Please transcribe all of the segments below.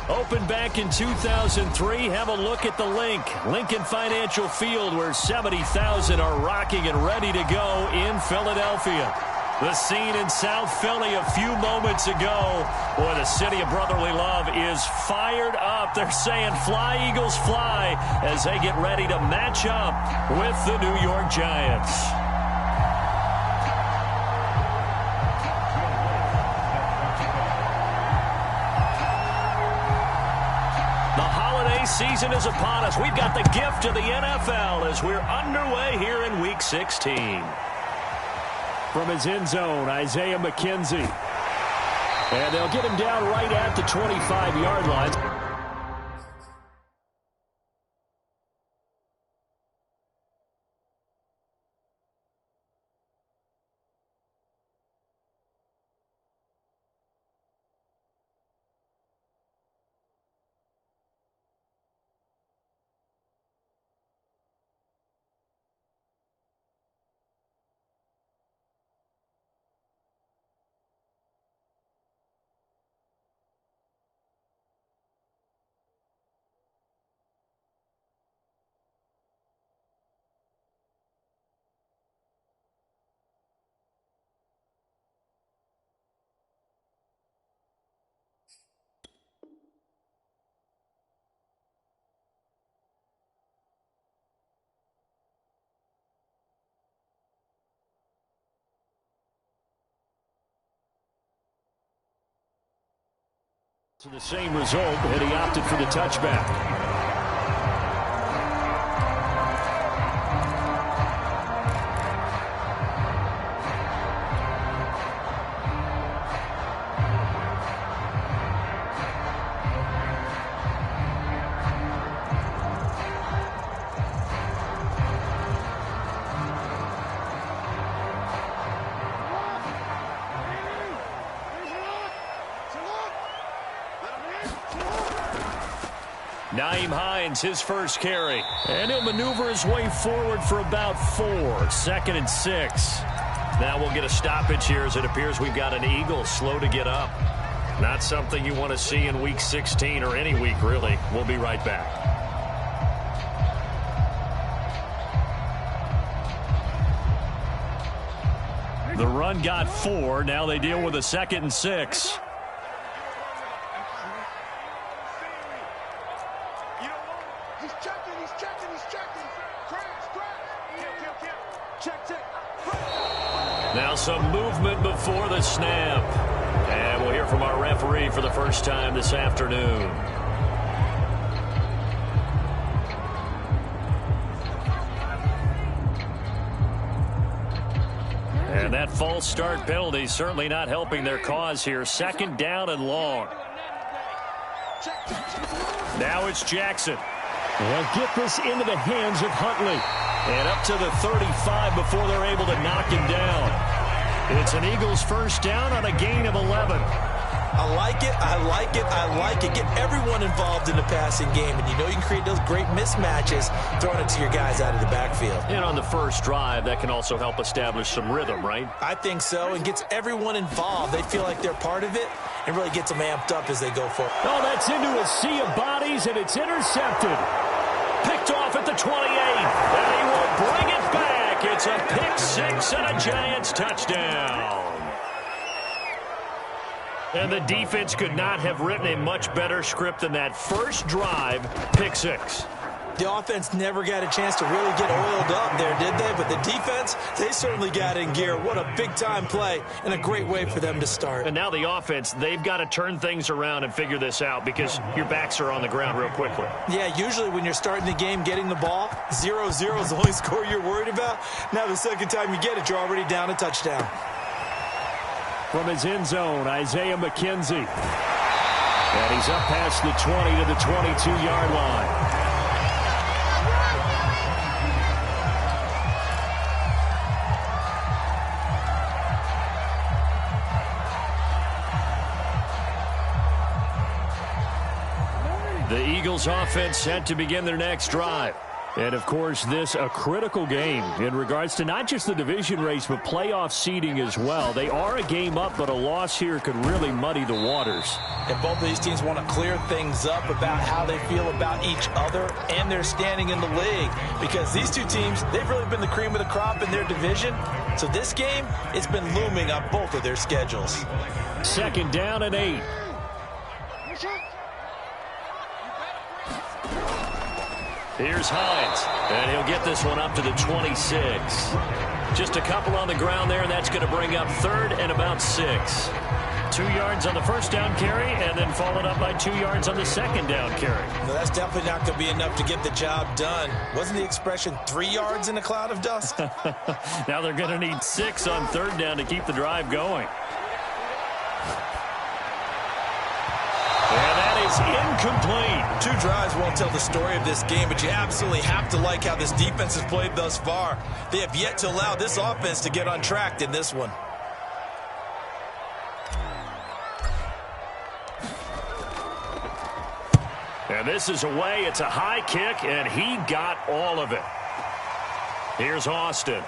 Opened back in 2003. Have a look at the Lincoln Financial Field, where 70,000 are rocking and ready to go in Philadelphia. The scene in South Philly a few moments ago. Boy, the city of brotherly love is fired up. They're saying, "Fly, Eagles, fly," as they get ready to match up with the New York Giants. Season is upon us. We've got the gift of the NFL as we're underway here in Week 16. From his end zone, Isaiah McKenzie. And they'll get him down right at the 25-yard line. To the same result, and he opted for the touchback. Nyheim Hines, his first carry. And he'll maneuver his way forward for about 4. 2nd and 6. Now we'll get a stoppage here as it appears we've got an Eagle slow to get up. Not something you want to see in Week 16 or any week, really. We'll be right back. The run got 4. Now they deal with a 2nd and 6. Now some movement before the snap. And we'll hear from our referee for the first time this afternoon. And that false start penalty certainly not helping their cause here. 2nd down and long. Now it's Jackson. They'll get this into the hands of Huntley. And up to the 35 before they're able to knock him down. It's an Eagles first down on a gain of 11. I like it, I like it, I like it. Get everyone involved in the passing game. And you know you can create those great mismatches throwing it to your guys out of the backfield. And on the first drive, that can also help establish some rhythm, right? I think so, and gets everyone involved. They feel like they're part of it and really gets them amped up as they go forward. Oh, that's into a sea of bodies, and it's intercepted. Picked off at the 28. And he will bring it back. It's a pick 6 and a Giants touchdown. And the defense could not have written a much better script than that first drive, pick 6. The offense never got a chance to really get oiled up there, did they? But the defense, they certainly got in gear. What a big-time play and a great way for them to start. And now the offense, they've got to turn things around and figure this out because your backs are on the ground real quickly. Yeah, usually when you're starting the game getting the ball, 0-0 is the only score you're worried about. Now the second time you get it, you're already down a touchdown. From his end zone, Isaiah McKenzie. And he's up past the 20 to the 22-yard line. The Eagles offense set to begin their next drive. And, of course, this a critical game in regards to not just the division race, but playoff seeding as well. They are a game up, but a loss here could really muddy the waters. And both of these teams want to clear things up about how they feel about each other and their standing in the league. Because these two teams, they've really been the cream of the crop in their division. So this game, it's been looming on both of their schedules. 2nd down and 8. Here's Hines, and he'll get this one up to the 26. Just a couple on the ground there, and that's going to bring up 3rd and about 6. 2 yards on the first down carry, and then followed up by 2 yards on the second down carry. No, that's definitely not going to be enough to get the job done. Wasn't the expression 3 yards in a cloud of dust? Now they're going to need 6 on 3rd down to keep the drive going. And that is incomplete. 2 drives won't tell the story of this game, but you absolutely have to like how this defense has played thus far. They have yet to allow this offense to get on track in this one. And this is away. It's a high kick, and he got all of it. Here's Austin.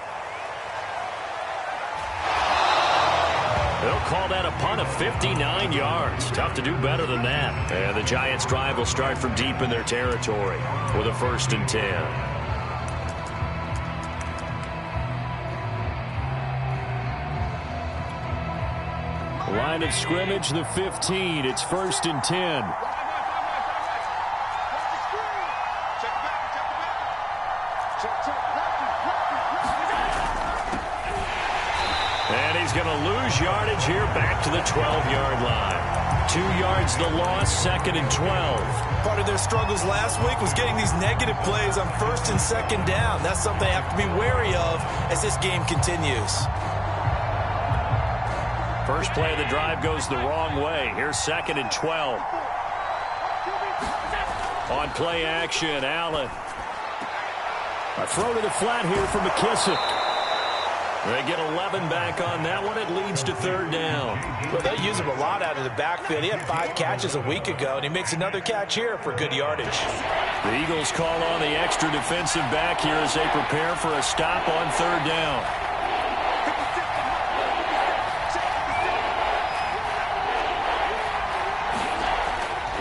They'll call that a punt of 59 yards. Tough to do better than that. And the Giants' drive will start from deep in their territory with a 1st and 10. Line of scrimmage, the 15. It's 1st and 10. And he's going to lose yardage here back to the 12-yard line. 2 yards the loss, 2nd and 12. Part of their struggles last week was getting these negative plays on 1st and 2nd down. That's something they have to be wary of as this game continues. First play of the drive goes the wrong way. Here's 2nd and 12. On play action, Allen. A throw to the flat here for McKissick. They get 11 back on that one. It leads to 3rd down. Well, they use him a lot out of the backfield. He had 5 catches a week ago, and he makes another catch here for good yardage. The Eagles call on the extra defensive back here as they prepare for a stop on 3rd down.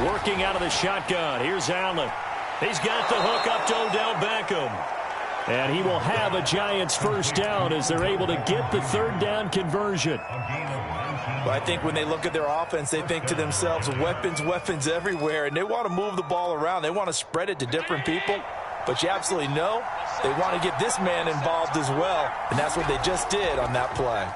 Working out of the shotgun. Here's Allen. He's got the hook up to Odell Beckham. And he will have a Giants 1st down as they're able to get the 3rd down conversion. Well, I think when they look at their offense, they think to themselves, weapons, weapons everywhere. And they want to move the ball around. They want to spread it to different people. But you absolutely know they want to get this man involved as well. And that's what they just did on that play.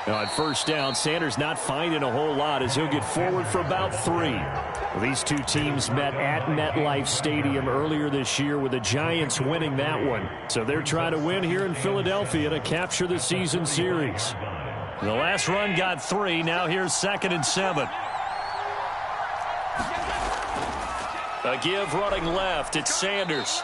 Now on 1st down, Sanders not finding a whole lot as he'll get forward for about 3. Well, these two teams met at MetLife Stadium earlier this year with the Giants winning that one. So they're trying to win here in Philadelphia to capture the season series. The last run got 3. Now here's 2nd and 7. A give running left. It's Sanders.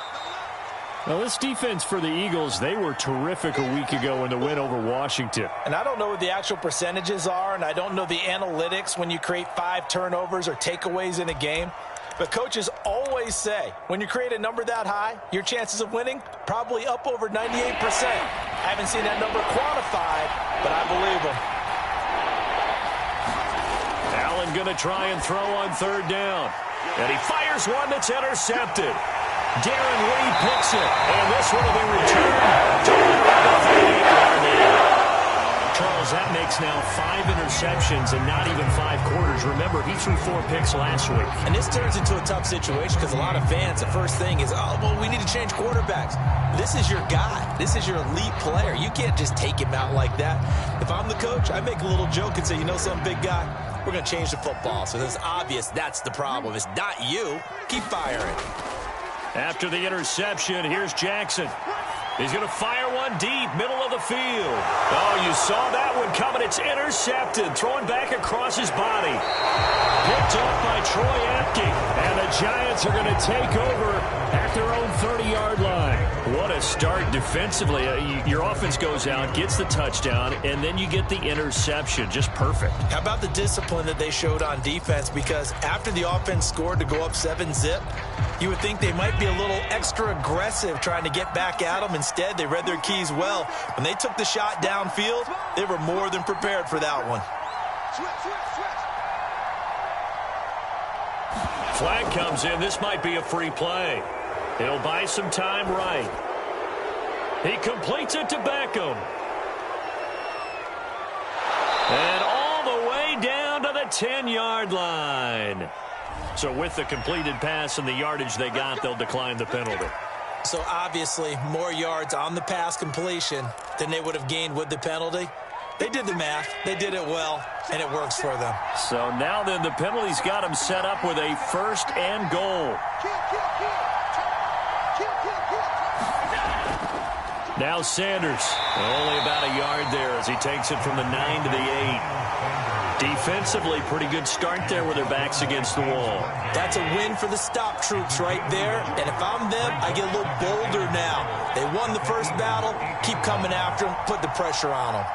Well, this defense for the Eagles, they were terrific a week ago in the win over Washington. And I don't know what the actual percentages are, and I don't know the analytics when you create 5 turnovers or takeaways in a game. But coaches always say, when you create a number that high, your chances of winning probably up over 98%. I haven't seen that number quantified, but I believe them. Allen going to try and throw on 3rd down. And he fires one that's intercepted. Darren Reed picks it, and this one will be returned to the 38-yard line. Charles, that makes now 5 interceptions and not even 5 quarters. Remember, he threw 4 picks last week. And this turns into a tough situation because a lot of fans, the first thing is, oh, well, we need to change quarterbacks. This is your guy. This is your elite player. You can't just take him out like that. If I'm the coach, I make a little joke and say, you know something, big guy? We're going to change the football. So it's obvious that's the problem. It's not you. Keep firing. After the interception, here's Jackson. He's going to fire one deep, middle of the field. Oh, you saw that one coming. It's intercepted, throwing back across his body. Picked up by Troy Apke. And the Giants are going to take over at their own 30-yard line. What a start defensively. Your offense goes out, gets the touchdown, and then you get the interception. Just perfect. How about the discipline that they showed on defense? Because after the offense scored to go up 7-zip, you would think they might be a little extra aggressive trying to get back at them. Instead, they read their keys well. When they took the shot downfield, they were more than prepared for that one. Flag comes in. This might be a free play. He'll buy some time right. He completes it to Beckham. And all the way down to the 10-yard line. So with the completed pass and the yardage they got, they'll decline the penalty. So obviously, more yards on the pass completion than they would have gained with the penalty. They did the math. They did it well, and it works for them. So now then, the penalty's got them set up with a 1st and goal. Now Sanders, only about a yard there as he takes it from the 9 to the 8. Defensively, pretty good start there with their backs against the wall. That's a win for the stop troops right there. And if I'm them, I get a little bolder now. They won the first battle. Keep coming after them. Put the pressure on them.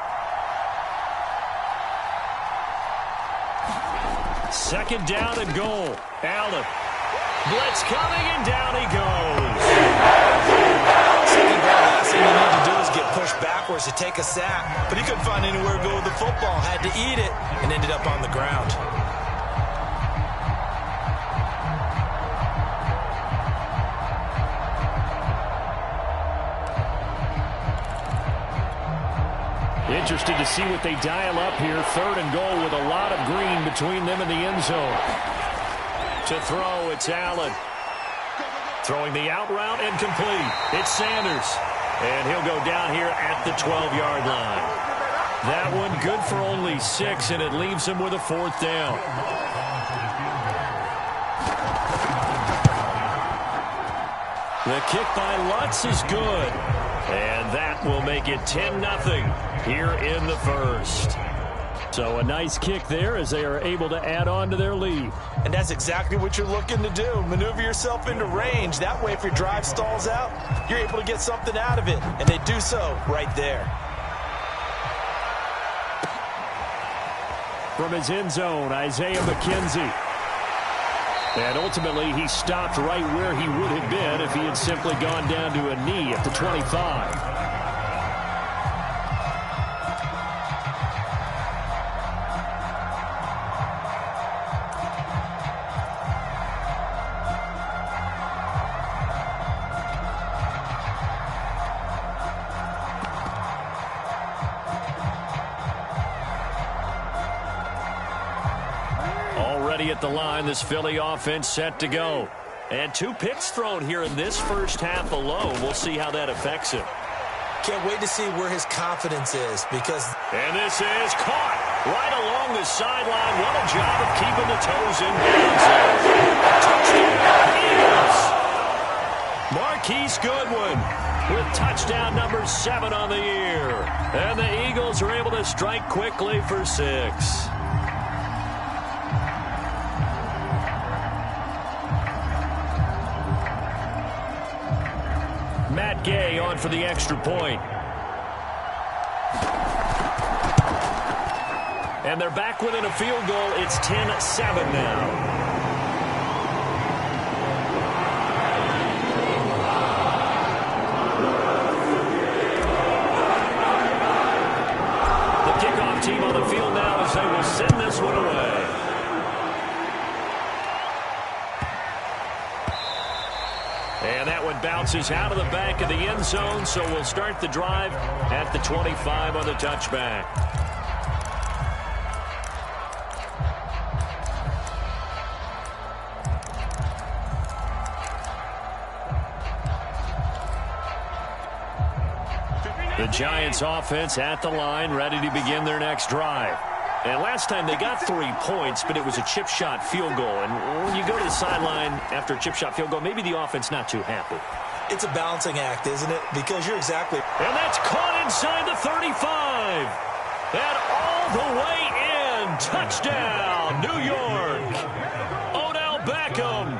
2nd down and goal. Allen. Blitz coming, and down he goes. Second down, last thing you need to do is get pushed backwards to take a sack. But he couldn't find anywhere to go with the football. Had to eat it and ended up on the ground. Interested to see what they dial up here. 3rd and goal with a lot of green between them and the end zone. To throw, it's Allen. Throwing the out route and complete. It's Sanders. And he'll go down here at the 12-yard line. That one good for only 6, and it leaves him with a 4th down. The kick by Lutz is good. And that will make it 10-0 here in the 1st. So a nice kick there as they are able to add on to their lead. And that's exactly what you're looking to do. Maneuver yourself into range. That way, if your drive stalls out, you're able to get something out of it. And they do so right there. From his end zone, Isaiah McKenzie. And ultimately, he stopped right where he would have been if he had simply gone down to a knee at the 25. At the line, this Philly offense set to go. And 2 picks thrown here in this first half alone. We'll see how that affects him. Can't wait to see where his confidence is because... And this is caught right along the sideline. What a job of keeping the toes in bounds there. Touchdown, Eagles. Marquise Goodwin with touchdown number 7 on the year. And the Eagles are able to strike quickly for 6. Matt Gay on for the extra point. And they're back within a field goal. It's 10-7 now. The kickoff team on the field now as they will send this one away. And that one bounces out of the back of the end zone, so we'll start the drive at the 25 on the touchback. The Giants offense at the line, ready to begin their next drive. And last time they got 3 points, but it was a chip shot field goal. And when you go to the sideline after a chip shot field goal, maybe the offense not too happy. It's a balancing act, isn't it? Because you're exactly... And that's caught inside the 35. And all the way in. Touchdown, New York. Odell Beckham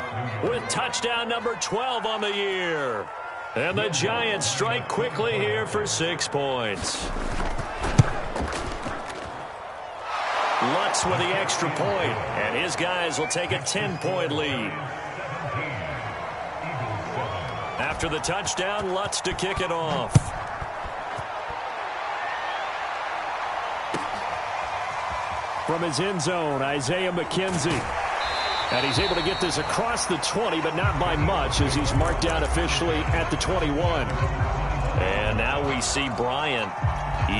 with touchdown number 12 on the year. And the Giants strike quickly here for 6 points. Lutz with the extra point, and his guys will take a 10-point lead. After the touchdown, Lutz to kick it off. From his end zone, Isaiah McKenzie. And he's able to get this across the 20, but not by much, as he's marked down officially at the 21. And now we see Bryant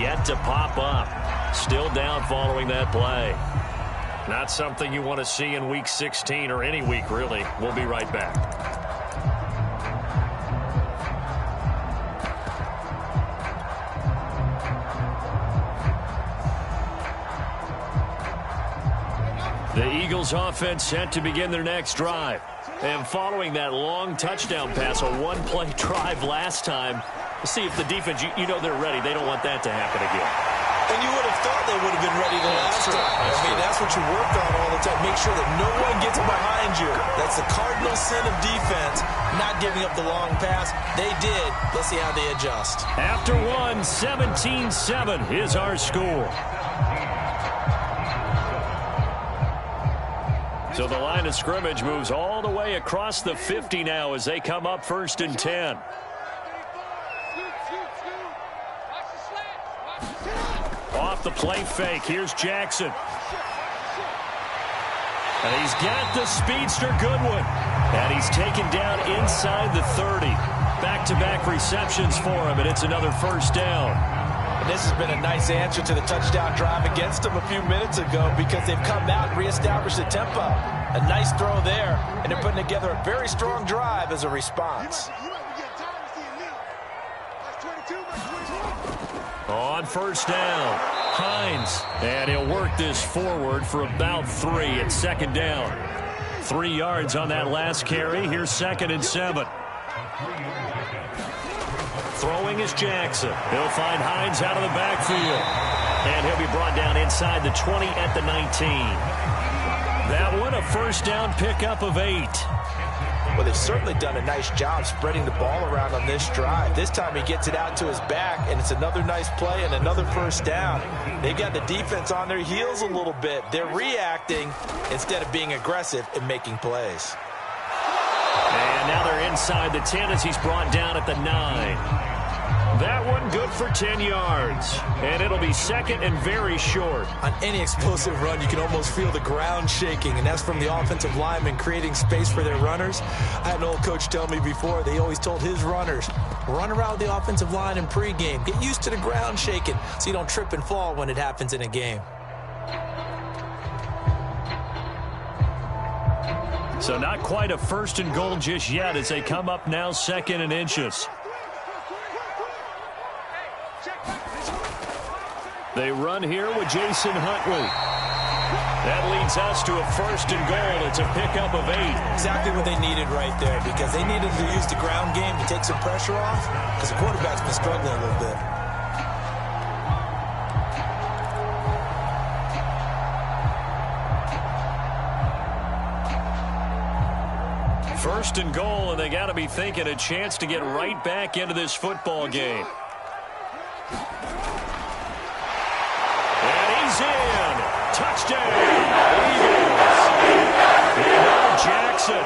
yet to pop up. Still down following that play. Not something you want to see in Week 16 or any week, really. We'll be right back. The Eagles offense set to begin their next drive. And following that long touchdown pass, a one-play drive last time, see if the defense, you know they're ready. They don't want that to happen again. And you would have thought they would have been ready the last time. That's what you work on all the time. Make sure that no one gets behind you. That's the cardinal sin of defense, not giving up the long pass. They did. Let's see how they adjust. After one, 17-7 is our score. So the line of scrimmage moves all the way across the 50 now as they come up 1st and 10. Off the play fake, here's Jackson. And he's got the speedster Goodwin. And he's taken down inside the 30. Back-to-back receptions for him, and it's another 1st down. And this has been a nice answer to the touchdown drive against them a few minutes ago because they've come out and reestablished the tempo. A nice throw there, and they're putting together a very strong drive as a response. On 1st down, Hines. And he'll work this forward for about 3 at 2nd down. 3 yards on that last carry. Here's 2nd and 7. Throwing is Jackson. He'll find Hines out of the backfield. And he'll be brought down inside the 20 at the 19. That one, a 1st down pickup of 8. Well, they've certainly done a nice job spreading the ball around on this drive. This time he gets it out to his back, and it's another nice play and another 1st down. They've got the defense on their heels a little bit. They're reacting instead of being aggressive and making plays. And now they're inside the 10 as he's brought down at the 9. That one good for 10 yards. And it'll be 2nd and very short. On any explosive run, you can almost feel the ground shaking, and that's from the offensive linemen creating space for their runners. I had an old coach tell me before, they always told his runners, run around the offensive line in pregame. Get used to the ground shaking so you don't trip and fall when it happens in a game. So not quite a 1st and goal just yet as they come up now 2nd and inches. They run here with Jason Huntley. That leads us to a 1st and goal. It's a pickup of 8. Exactly what they needed right there because they needed to use the ground game to take some pressure off because the quarterback's been struggling a little bit. First and goal, and they got to be thinking a chance to get right back into this football game. And he's in. Touchdown, Eagles. Jackson.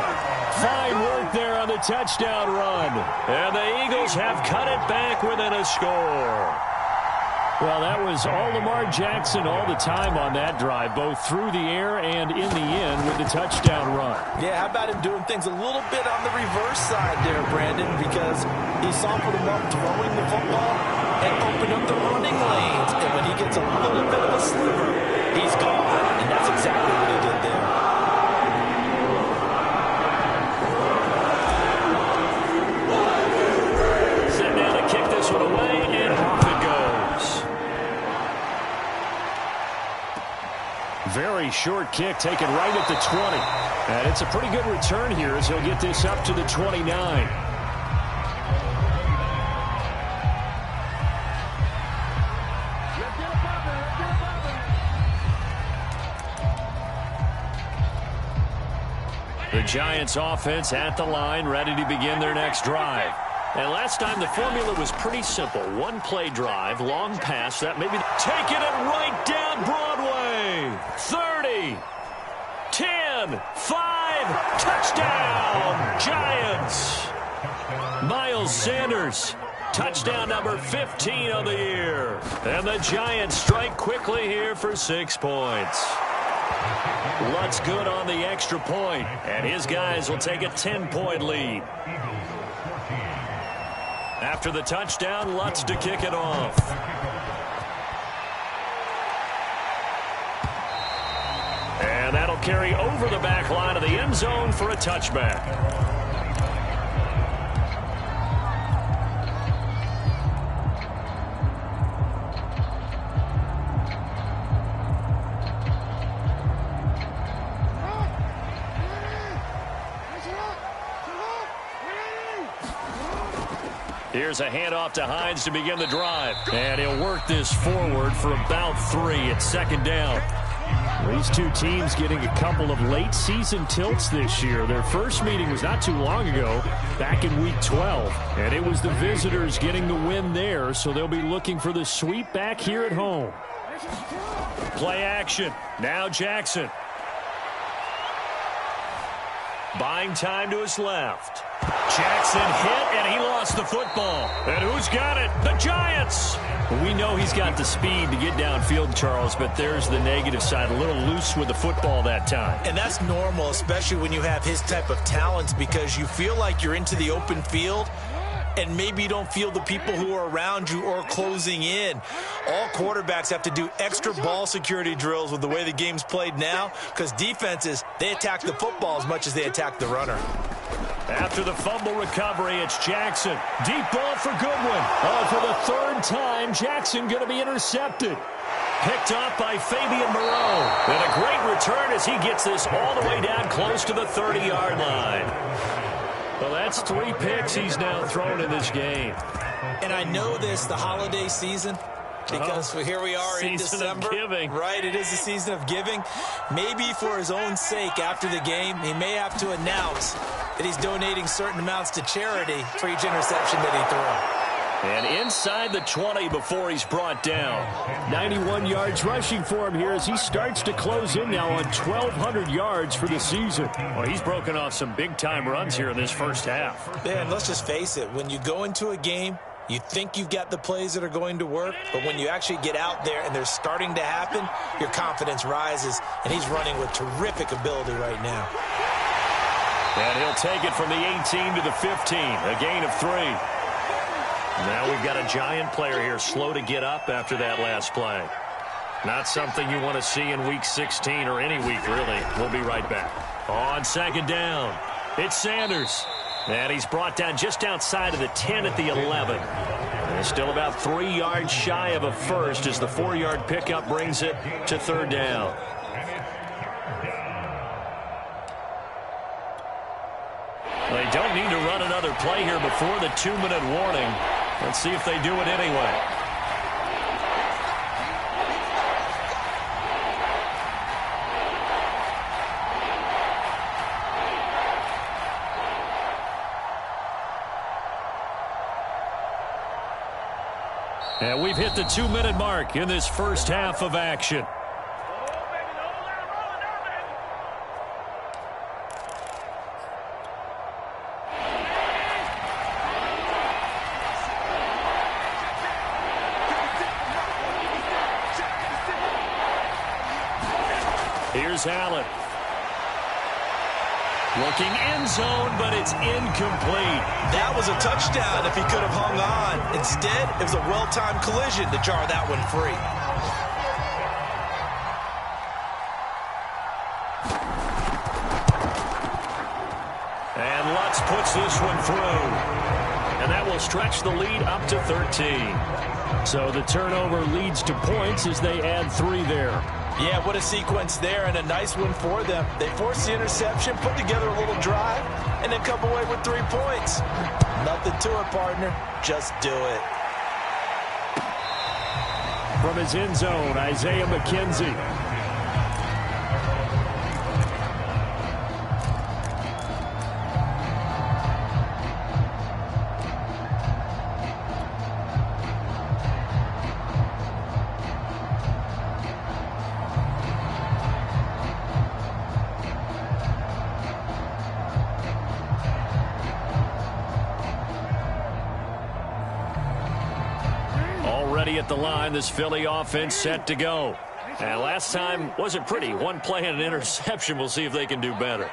Fine work there on the touchdown run. And the Eagles have cut it back within a score. Well, that was all Lamar Jackson all the time on that drive, both through the air and in the end with the touchdown run. Yeah, how about him doing things a little bit on the reverse side there, Brandon, because he softened him up throwing the football and opened up the running lanes. And when he gets a little bit of a sliver, he's gone. And that's exactly what he did there. Set down to kick this one away, and off it goes. Very short kick taken right at the 20. And it's a pretty good return here as he'll get this up to the 29. The Giants offense at the line, ready to begin their next drive. And last time the formula was pretty simple. One play drive, long pass, that maybe taking it right down Broadway. 30, 10, 5, touchdown, Giants. Miles Sanders, touchdown number 15 of the year. And the Giants strike quickly here for 6 points. Lutz good on the extra point, and his guys will take a 10-point lead. After the touchdown, Lutz to kick it off. And that'll carry over the back line of the end zone for a touchback. Here's a handoff to Hines to begin the drive. And he'll work this forward for about 3 at second down. These two teams getting a couple of late season tilts this year. Their first meeting was not too long ago, back in week 12. And it was the visitors getting the win there, so they'll be looking for the sweep back here at home. Play action. Now Jackson. Buying time to his left. Jackson hit, and he lost the football. And who's got it? The Giants! We know he's got the speed to get downfield, Charles, but there's the negative side. A little loose with the football that time. And that's normal, especially when you have his type of talents, because you feel like you're into the open field, and maybe you don't feel the people who are around you or closing in. All quarterbacks have to do extra ball security drills with the way the game's played now, because defenses, they attack the football as much as they attack the runner. After the fumble recovery, it's Jackson. Deep ball for Goodwin. For the third time, Jackson going to be intercepted. Picked up by Fabian Moreau. And a great return as he gets this all the way down close to the 30-yard line. Well, that's 3 picks he's now thrown in this game. And I know this, the holiday season, because here we are in December. Right, it is the season of giving. Maybe for his own sake after the game, he may have to announce that he's donating certain amounts to charity for each interception that he threw. And inside the 20 before he's brought down. 91 yards rushing for him here as he starts to close in now on 1,200 yards for the season. Well, he's broken off some big-time runs here in this first half. Yeah, and let's just face it, when you go into a game, you think you've got the plays that are going to work, but when you actually get out there and they're starting to happen, your confidence rises, and he's running with terrific ability right now. And he'll take it from the 18 to the 15, a gain of 3. Now we've got a Giant player here slow to get up after that last play. Not something you want to see in Week 16 or any week, really. We'll be right back. On second down, it's Sanders. And he's brought down just outside of the 10 at the 11. And still about 3 yards shy of a first as the 4-yard pickup brings it to third down. They don't need to run another play here before the 2-minute warning. Let's see if they do it anyway. And we've hit the 2-minute mark in this first half of action. Here's Allen. Looking end zone, but it's incomplete. That was a touchdown if he could have hung on. Instead, it was a well-timed collision to jar that one free. And Lutz puts this one through. And that will stretch the lead up to 13. So the turnover leads to points as they add 3 there. Yeah, what a sequence there, and a nice one for them. They forced the interception, put together a little drive, and then come away with 3 points. Nothing to it, partner. Just do it. From his end zone, Isaiah McKenzie. Already at the line, this Philly offense set to go. And last time wasn't pretty. One play and an interception. We'll see if they can do better.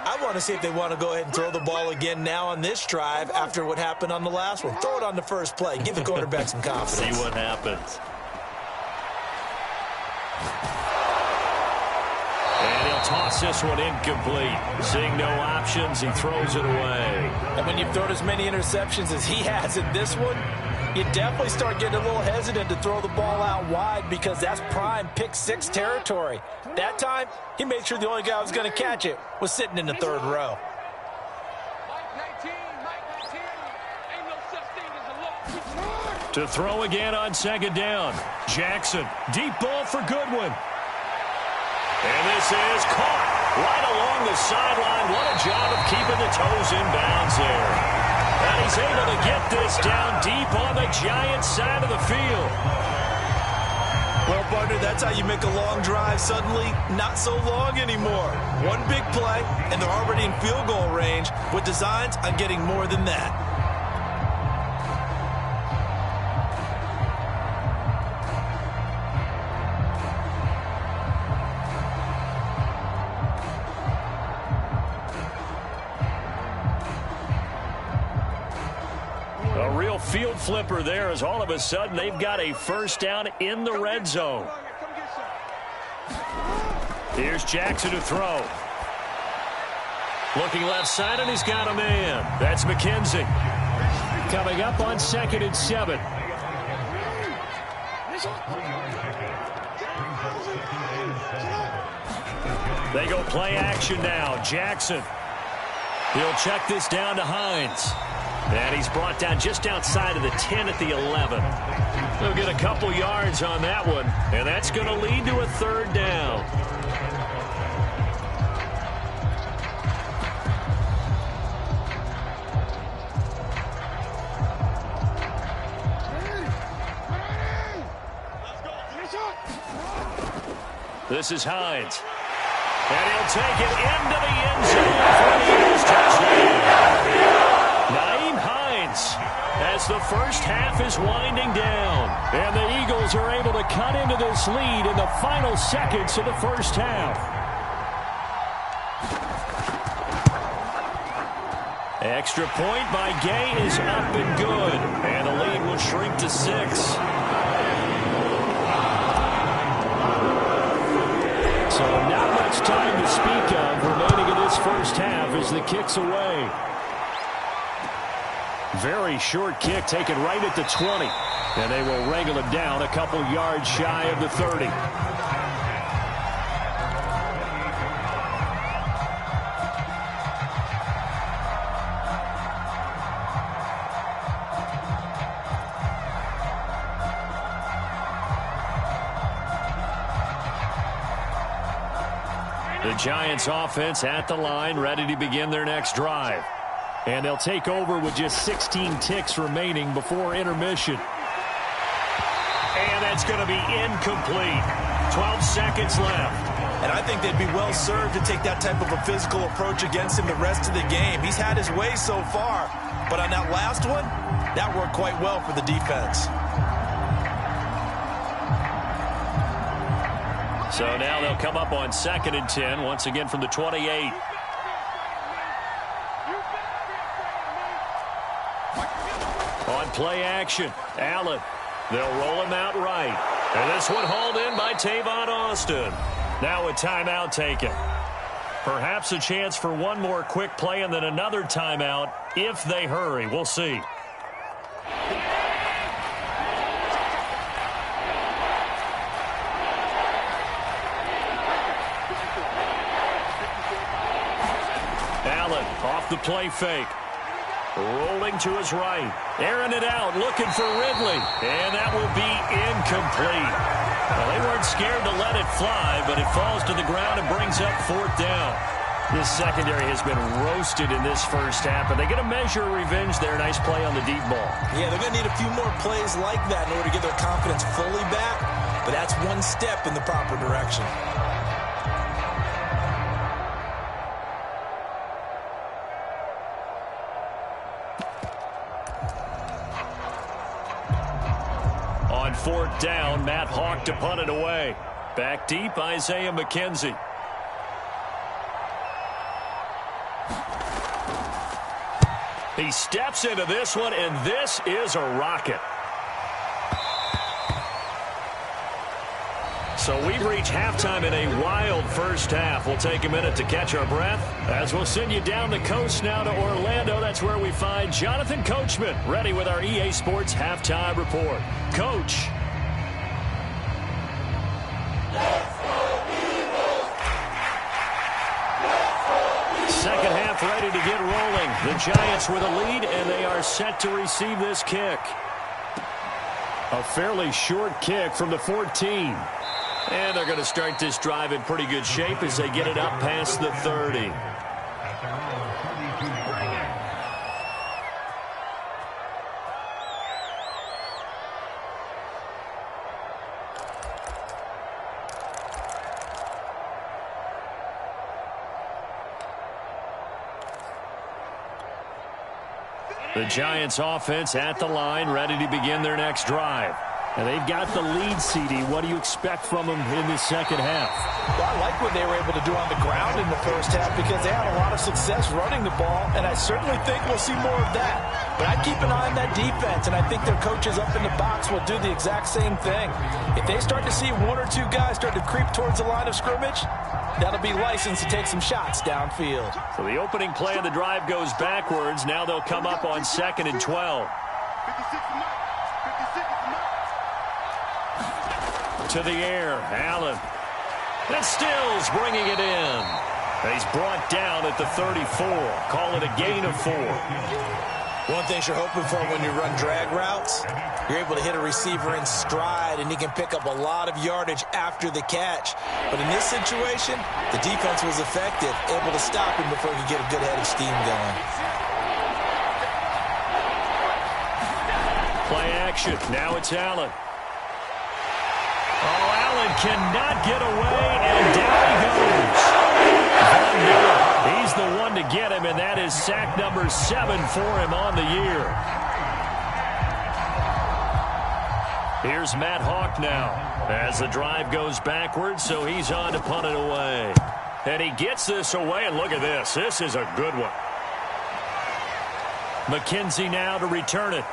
I want to see if they want to go ahead and throw the ball again now on this drive after what happened on the last one. Throw it on the first play. Give the quarterback some confidence. See what happens. And he'll toss this one incomplete. Seeing no options, he throws it away. And when you've thrown as many interceptions as he has in this one, you definitely start getting a little hesitant to throw the ball out wide because that's prime pick six territory. That time, he made sure the only guy who was going to catch it was sitting in the third row. To throw again on second down. Jackson, deep ball for Goodwin. And this is caught right along the sideline. What a job of keeping the toes in bounds there. And he's able to get this down deep on the Giants side of the field. Well, partner, that's how you make a long drive suddenly not so long anymore. One big play, and they're already in field goal range with designs on getting more than that. A real field flipper there as all of a sudden they've got a first down in the red zone. Here's Jackson to throw. Looking left side, and he's got a man. That's McKenzie. Coming up on 2nd and 7. They go play action now. Jackson. He'll check this down to Hines. And he's brought down just outside of the 10 at the 11. They'll get a couple yards on that one, and that's going to lead to a third down. This is Hines. And he'll take it into the end zone for an Eagles touchdown. Nyheim Hines as the first half is winding down. And the Eagles are able to cut into this lead in the final seconds of the first half. Extra point by Gay is up and good. And the lead will shrink to 6. So not much time to speak of remaining in this first half as the kick's away. Very short kick taken right at the 20. And they will wrangle him down a couple yards shy of the 30. The Giants offense at the line, ready to begin their next drive. And they'll take over with just 16 ticks remaining before intermission. And that's going to be incomplete. 12 seconds left. And I think they'd be well served to take that type of a physical approach against him the rest of the game. He's had his way so far. But on that last one, that worked quite well for the defense. So now they'll come up on 2nd and 10, once again from the 28. On play action, Allen. They'll roll him out right. And this one hauled in by Tavon Austin. Now a timeout taken. Perhaps a chance for one more quick play and then another timeout if they hurry. We'll see. Allen off the play fake. Rolling to his right. Airing it out, looking for Ridley. And that will be incomplete. Well, they weren't scared to let it fly, but it falls to the ground and brings up 4th down. This secondary has been roasted in this first half, but they get a measure of revenge there. Nice play on the deep ball. Yeah, they're going to need a few more plays like that in order to get their confidence fully back, but that's one step in the proper direction. On fourth down, Matt Hawk to punt it away. Back deep, Isaiah McKenzie. He steps into this one, and this is a rocket. So we've reached halftime in a wild first half. We'll take a minute to catch our breath as we'll send you down the coast now to Orlando. That's where we find Jonathan Coachman ready with our EA Sports Halftime Report. Coach. Second half ready to get rolling. The Giants with a lead, and they are set to receive this kick. A fairly short kick from the 14. And they're going to start this drive in pretty good shape as they get it up past the 30. The Giants offense at the line, ready to begin their next drive. And they've got the lead, CD. What do you expect from them in this second half? Well, I like what they were able to do on the ground in the first half because they had a lot of success running the ball, and I certainly think we'll see more of that. But I'd keep an eye on that defense, and I think their coaches up in the box will do the exact same thing. If they start to see one or two guys start to creep towards the line of scrimmage, that'll be licensed to take some shots downfield. So the opening play of the drive goes backwards. Now they'll come up on 2nd and 12. To the air, Allen. And Stills bringing it in. He's brought down at the 34. Call it a gain of 4. One thing you're hoping for when you run drag routes, you're able to hit a receiver in stride, and he can pick up a lot of yardage after the catch. But in this situation, the defense was effective, able to stop him before he could get a good head of steam going. Play action. Now it's Allen. Oh, Allen cannot get away, and down he goes. Von Miller, he's the one to get him, and that is sack number 7 for him on the year. Here's Matt Hawk now as the drive goes backwards, so he's on to punt it away. And he gets this away, and look at this. This is a good one. McKenzie now to return it.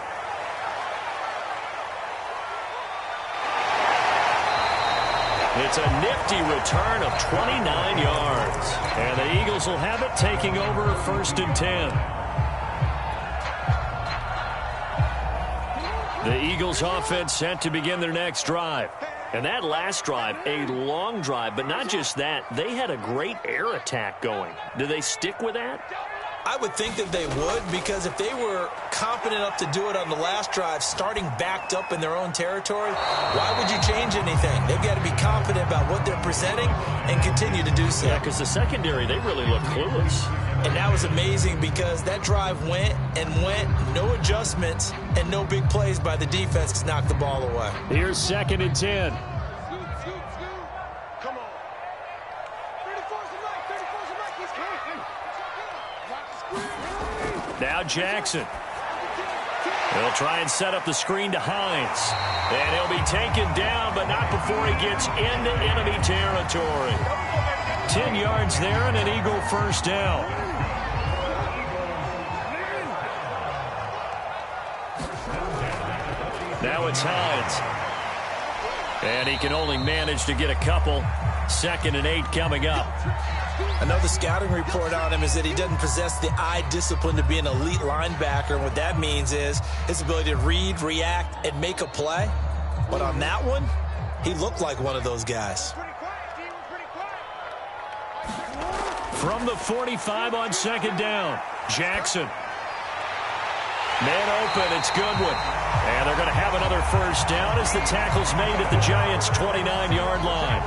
It's a nifty return of 29 yards. And the Eagles will have it, taking over 1st and 10. The Eagles offense set to begin their next drive. And that last drive, a long drive, but not just that. They had a great air attack going. Do they stick with that? I would think that they would, because if they were confident enough to do it on the last drive, starting backed up in their own territory, why would you change anything? They've got to be confident about what they're presenting and continue to do so. Yeah, because the secondary, they really looked clueless. And that was amazing because that drive went and went, no adjustments, and no big plays by the defense to knock the ball away. Here's 2nd and 10. Now Jackson. He'll try and set up the screen to Hines. And he'll be taken down, but not before he gets into enemy territory. 10 yards there and an Eagle 1st down. Now it's Hines. And he can only manage to get a couple. 2nd and 8 coming up. I know the scouting report on him is that he doesn't possess the eye discipline to be an elite linebacker. And what that means is his ability to read, react, and make a play. But on that one, he looked like one of those guys. From the 45 on 2nd down, Jackson. Man open, it's Goodwin. And they're going to have another 1st down as the tackle's made at the Giants' 29-yard line.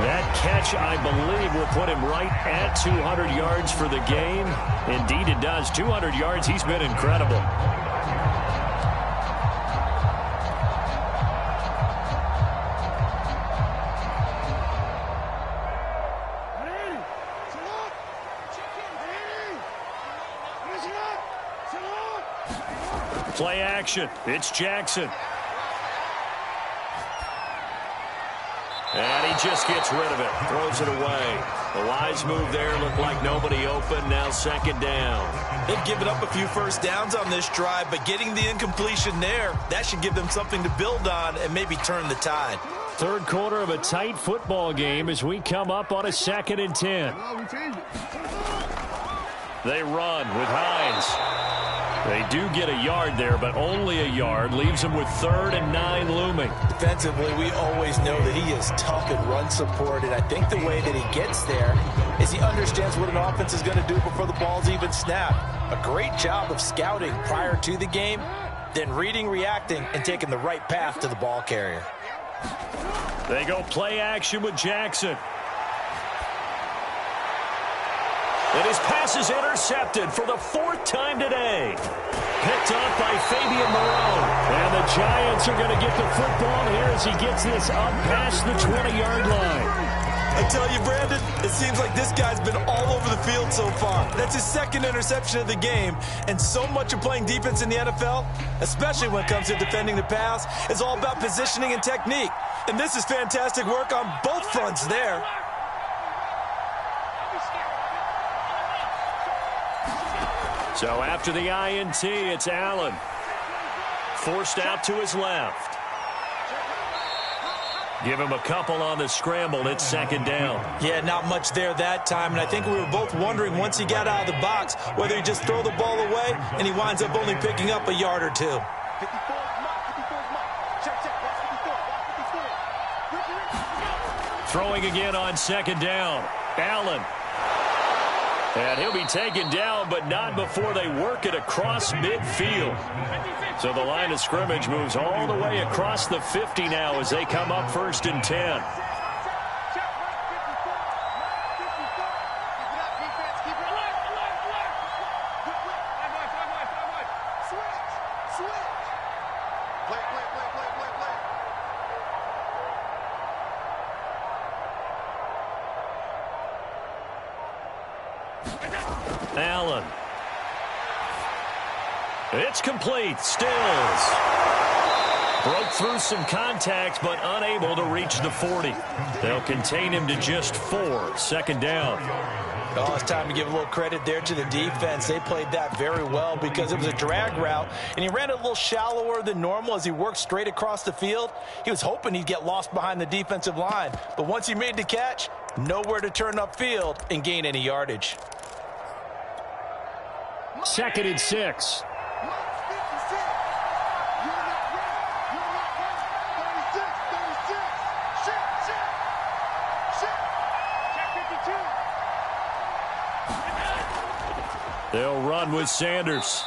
That catch, I believe, will put him right at 200 yards for the game. Indeed it does. 200 yards, he's been incredible. Play action. It's Jackson. And he just gets rid of it, throws it away. A wise move there, looked like nobody open, now second down. They've given up a few first downs on this drive, but getting the incompletion there, that should give them something to build on and maybe turn the tide. Third quarter of a tight football game as we come up on a 2nd and 10. They run with Hines. They do get a yard there, but only a yard. Leaves them with 3rd and 9 looming. Defensively, we always know that he is tough in run support, and I think the way that he gets there is he understands what an offense is going to do before the ball's even snapped. A great job of scouting prior to the game, then reading, reacting, and taking the right path to the ball carrier. They go play action with Jackson. And his pass is intercepted for the 4th time today. Picked off by Fabian Moreau. And the Giants are going to get the football here as he gets this up past the 20-yard line. I tell you, Brandon, it seems like this guy's been all over the field so far. That's his 2nd interception of the game. And so much of playing defense in the NFL, especially when it comes to defending the pass, is all about positioning and technique. And this is fantastic work on both fronts there. So after the INT, it's Allen. Forced out to his left. Give him a couple on the scramble. It's 2nd down. Yeah, not much there that time. And I think we were both wondering once he got out of the box whether he'd just throw the ball away, and he winds up only picking up a yard or two. Throwing again on 2nd down. Allen. And he'll be taken down, but not before they work it across midfield. So the line of scrimmage moves all the way across the 50 now as they come up 1st and 10. Allen. It's complete. Stills. Broke through some contact, but unable to reach the 40. They'll contain him to just 4. 2nd down. Oh, it's time to give a little credit there to the defense. They played that very well because it was a drag route, and he ran it a little shallower than normal as he worked straight across the field. He was hoping he'd get lost behind the defensive line, but once he made the catch, nowhere to turn upfield and gain any yardage. 2nd and 6. They'll run with Sanders.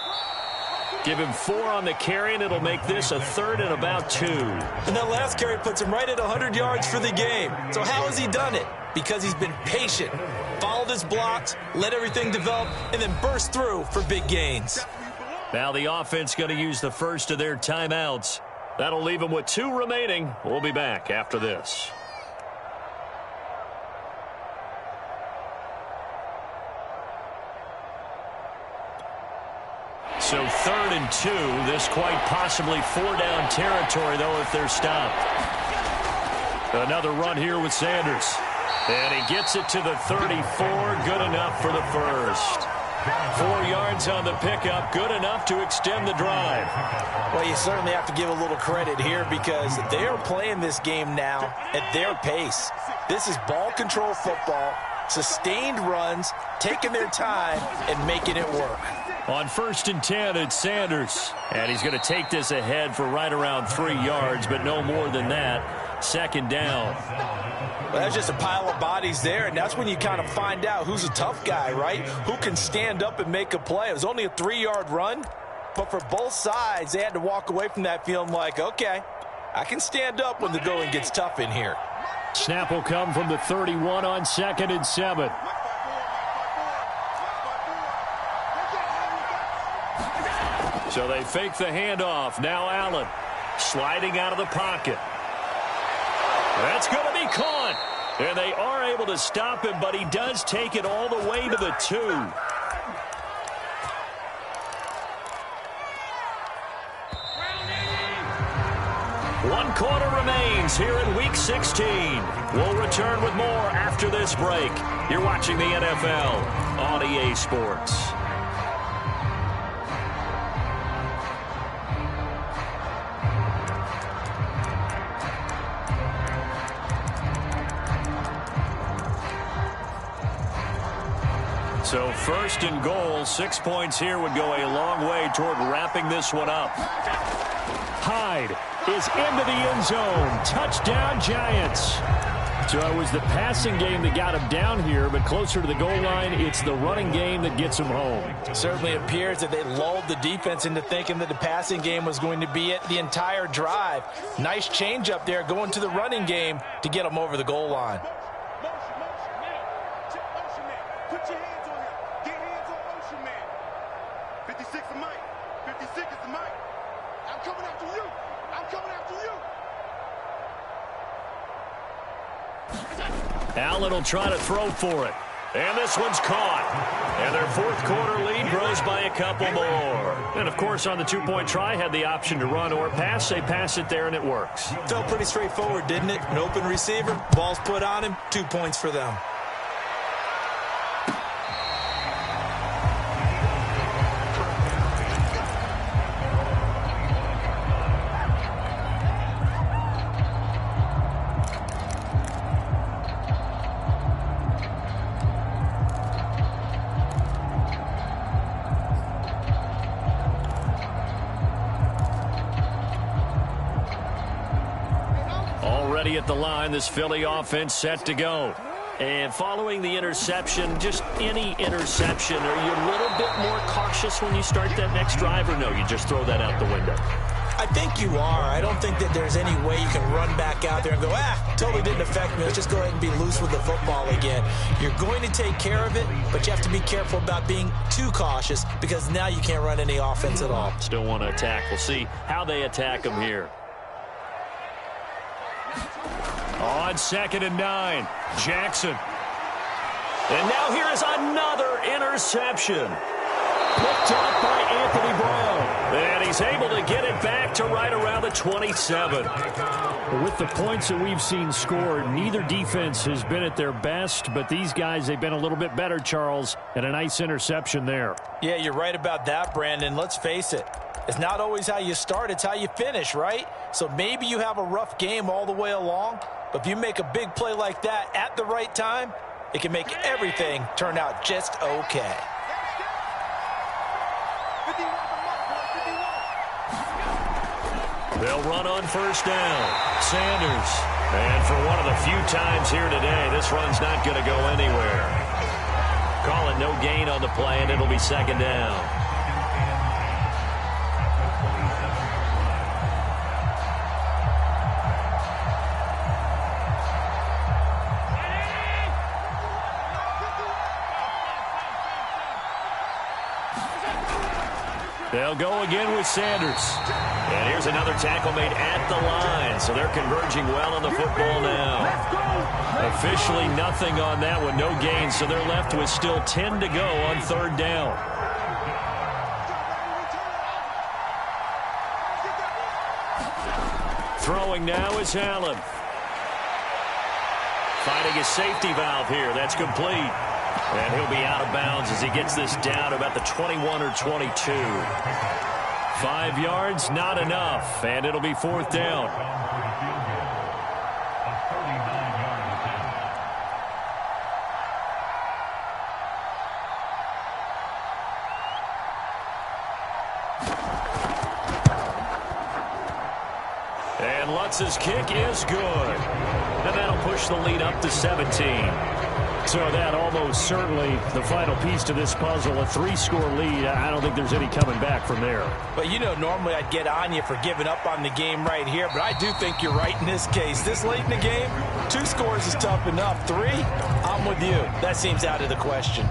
Give him 4 on the carry, and it'll make this a 3rd and about 2. And that last carry puts him right at 100 yards for the game. So how has he done it? Because he's been patient, followed his blocks, let everything develop, and then burst through for big gains. Now the offense going to use the first of their timeouts. That'll leave them with 2 remaining. We'll be back after this. So 3rd and 2. This quite possibly 4-down territory, though, if they're stopped. Another run here with Sanders. And he gets it to the 34. Good enough for the first. 4 yards on the pickup. Good enough to extend the drive. Well, you certainly have to give a little credit here because they are playing this game now at their pace. This is ball control football, sustained runs, taking their time, and making it work. On 1st and 10, it's Sanders. And he's going to take this ahead for right around 3 yards, but no more than that. 2nd down. Well, that's just a pile of bodies there, and that's when you kind of find out who's a tough guy, right? Who can stand up and make a play. It was only a 3-yard run, but for both sides, they had to walk away from that feeling like, okay, I can stand up when the going gets tough in here. Snap will come from the 31 on 2nd and 7. So they fake the handoff. Now Allen sliding out of the pocket. That's going to be caught. And they are able to stop him, but he does take it all the way to the 2. 1 quarter remains here in Week 16. We'll return with more after this break. You're watching the NFL on EA Sports. So first and goal, 6 points here would go a long way toward wrapping this one up. Hyde is into the end zone. Touchdown, Giants. So it was the passing game that got him down here, but closer to the goal line, it's the running game that gets him home. It certainly appears that they lulled the defense into thinking that the passing game was going to be it the entire drive. Nice change up there going to the running game to get them over the goal line. Allen will try to throw for it. And this one's caught. And their fourth quarter lead grows by a couple more. And, of course, on the two-point try, had the option to run or pass. They pass it there, and it works. Felt pretty straightforward, didn't it? An open receiver, ball's put on him, 2 points for them. At the line, this Philly offense set to go. And following the interception, just any interception, are you a little bit more cautious when you start that next drive, or no, you just throw that out the window? I think you are. I don't think that there's any way you can run back out there and go, totally didn't affect me. Let's just go ahead and be loose with the football again. You're going to take care of it, but you have to be careful about being too cautious because now you can't run any offense at all. Still want to attack. We'll see how they attack them here. On 2nd and 9, Jackson. And now here is another interception. Picked up by Anthony Brown. And he's able to get it back to right around the 27. With the points that we've seen scored, neither defense has been at their best, but these guys, they've been a little bit better, Charles, and a nice interception there. Yeah, you're right about that, Brandon. Let's face it. It's not always how you start, it's how you finish, right? So maybe you have a rough game all the way along, but if you make a big play like that at the right time, it can make everything turn out just okay. They'll run on first down. Sanders. And for one of the few times here today, this run's not going to go anywhere. Call it no gain on the play, and it'll be 2nd down. They'll go again with Sanders. And here's another tackle made at the line. So they're converging well on the football now. Officially nothing on that one. No gain. So they're left with still 10 to go on 3rd down. Throwing now is Allen. Finding his safety valve here. That's complete. And he'll be out of bounds as he gets this down to about the 21 or 22. 5 yards, not enough. And it'll be 4th down. And Lutz's kick is good. And that'll push the lead up to 17. So that almost certainly the final piece to this puzzle, a 3-score lead. I don't think there's any coming back from there. But, you know, normally I'd get on you for giving up on the game right here, but I do think you're right in this case. This late in the game, 2 scores is tough enough. 3, I'm with you. That seems out of the question.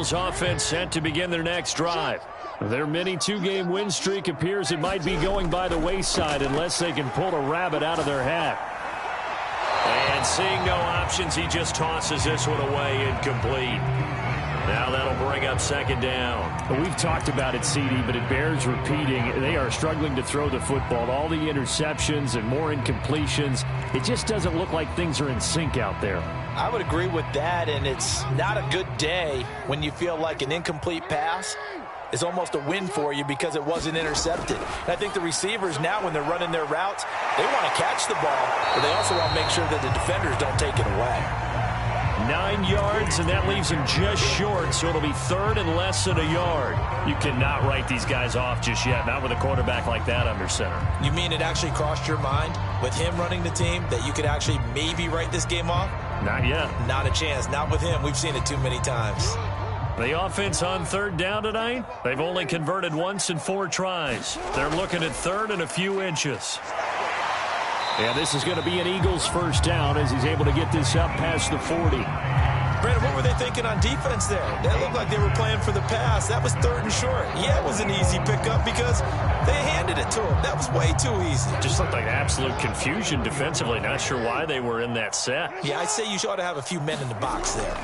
Eagles offense set to begin their next drive. Their mini two-game win streak appears it might be going by the wayside unless they can pull a rabbit out of their hat. And seeing no options, he just tosses this one away, incomplete. Now that'll bring up second down. We've talked about it, CD, but it bears repeating. They are struggling to throw the football. All the interceptions and more incompletions. It just doesn't look like things are in sync out there. I would agree with that, and it's not a good day when you feel like an incomplete pass is almost a win for you because it wasn't intercepted. And I think the receivers now, when they're running their routes, they want to catch the ball, but they also want to make sure that the defenders don't take it away. 9 yards, and that leaves him just short, so it'll be third and less than a yard. You cannot write these guys off just yet, not with a quarterback like that under center. You mean it actually crossed your mind with him running the team that you could actually maybe write this game off? Not yet. Not a chance. Not with him. We've seen it too many times. The offense on third down tonight, they've only converted once in 4 tries. They're looking at third and a few inches. Yeah, this is going to be an Eagles first down as he's able to get this up past the 40. Brandon, what were they thinking on defense there? That looked like they were playing for the pass. That was third and short. Yeah, it was an easy pickup because they handed it to him. That was way too easy. Just looked like absolute confusion defensively. Not sure why they were in that set. Yeah, I'd say you ought to have a few men in the box there.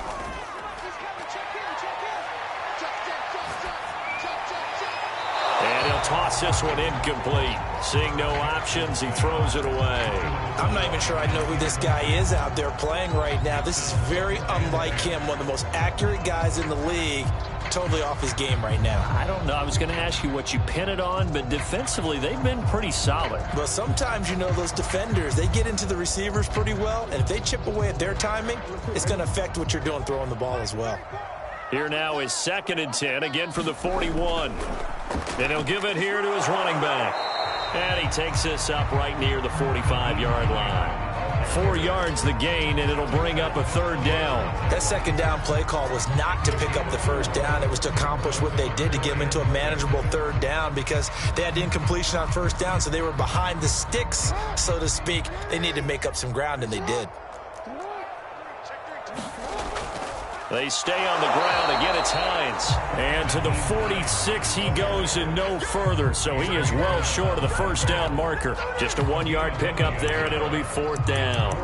And he'll toss this one incomplete. Seeing no options, he throws it away. I'm not even sure I know who this guy is out there playing right now. This is very unlike him, one of the most accurate guys in the league. Totally off his game right now. I don't know. I was going to ask you what you pin it on, but defensively, they've been pretty solid. Well, sometimes, you know, those defenders, they get into the receivers pretty well, and if they chip away at their timing, it's going to affect what you're doing throwing the ball as well. Here now is 2nd and 10, again from the 41. And he'll give it here to his running back. And he takes this up right near the 45-yard line. 4 yards the gain, and it'll bring up a third down. That second down play call was not to pick up the first down. It was to accomplish what they did to get them into a manageable third down because they had incompletion on first down, so they were behind the sticks, so to speak. They needed to make up some ground, and they did. They stay on the ground. Again, it's Hines. And to the 46 he goes and no further. So he is well short of the first down marker. Just a 1-yard pickup there, and it'll be 4th down.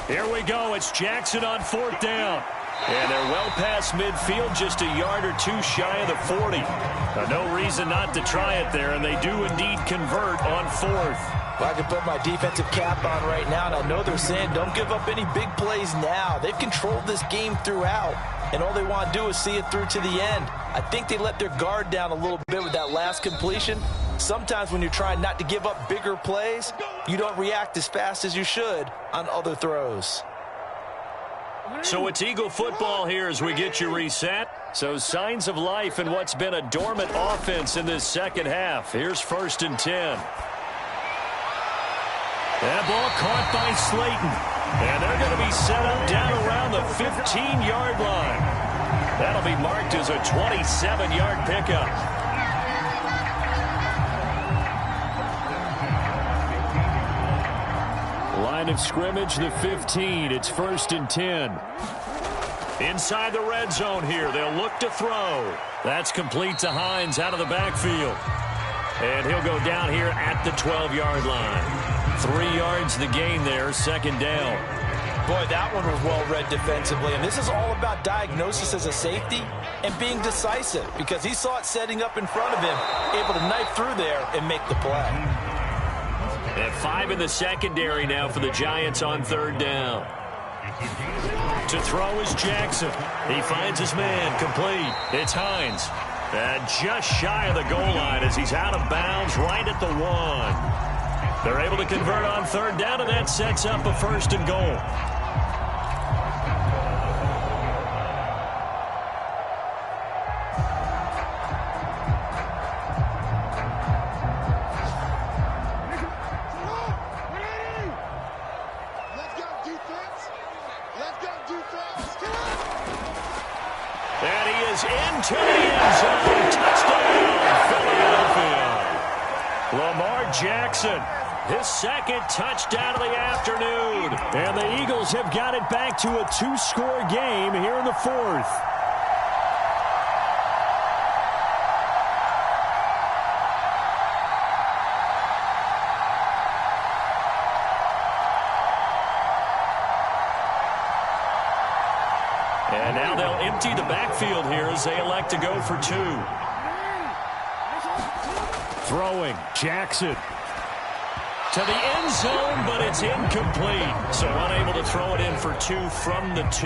Here we go. It's Jackson on 4th down. And they're well past midfield, just a yard or 2 shy of the 40. No reason not to try it there, and they do indeed convert on 4th. Well, I can put my defensive cap on right now, and I know they're saying don't give up any big plays now. They've controlled this game throughout, and all they want to do is see it through to the end. I think they let their guard down a little bit with that last completion. Sometimes when you're trying not to give up bigger plays, you don't react as fast as you should on other throws. So it's Eagle football here as we get you reset. So signs of life in what's been a dormant offense in this second half. Here's 1st and 10. That ball caught by Slayton. And they're going to be set up down around the 15-yard line. That'll be marked as a 27-yard pickup. Line of scrimmage, the 15. It's 1st and 10. Inside the red zone here. They'll look to throw. That's complete to Hines out of the backfield. And he'll go down here at the 12-yard line. 3 yards the gain there, 2nd down. Boy, that one was well read defensively. And this is all about diagnosis as a safety and being decisive because he saw it setting up in front of him, able to knife through there and make the play. And 5 in the secondary now for the Giants on 3rd down. To throw is Jackson. He finds his man, complete. It's Hines. And just shy of the goal line as he's out of bounds right at the 1. They're able to convert on 3rd down, and that sets up a 1st and goal. into the end zone. Touchdown, Philadelphia. Lamar Jackson, his second touchdown of the afternoon. And the Eagles have got it back to a 2-score game here in the fourth. And now they'll empty the backfield here as they elect to go for 2. Throwing, Jackson to the end zone, but it's incomplete. So unable to throw it in for 2 from the 2.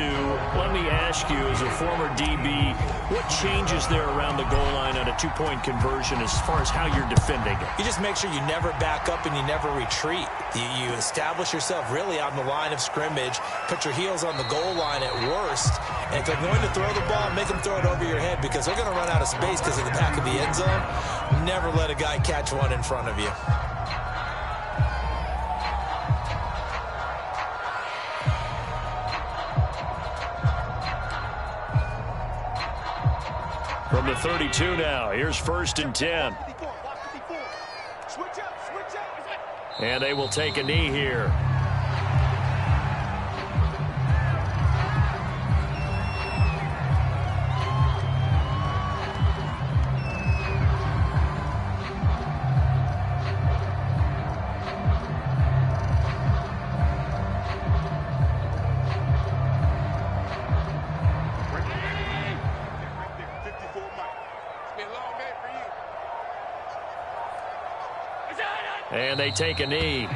Let me ask you, as a former DB, what changes there around the goal line on a 2-point conversion as far as how you're defending it? You just make sure you never back up and you never retreat. You establish yourself really on the line of scrimmage, put your heels on the goal line at worst, and if they're going to throw the ball, make them throw it over your head because they're going to run out of space because of the back of the end zone. Never let a guy catch one in front of you. From the 32 now, here's 1st and 10. And they will take a knee here. And they take a knee.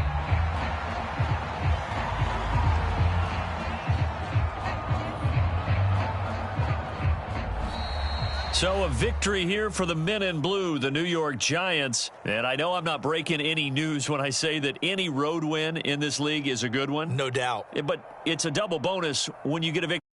So a victory here for the men in blue, the New York Giants. And I know I'm not breaking any news when I say that any road win in this league is a good one. No doubt. But it's a double bonus when you get a victory.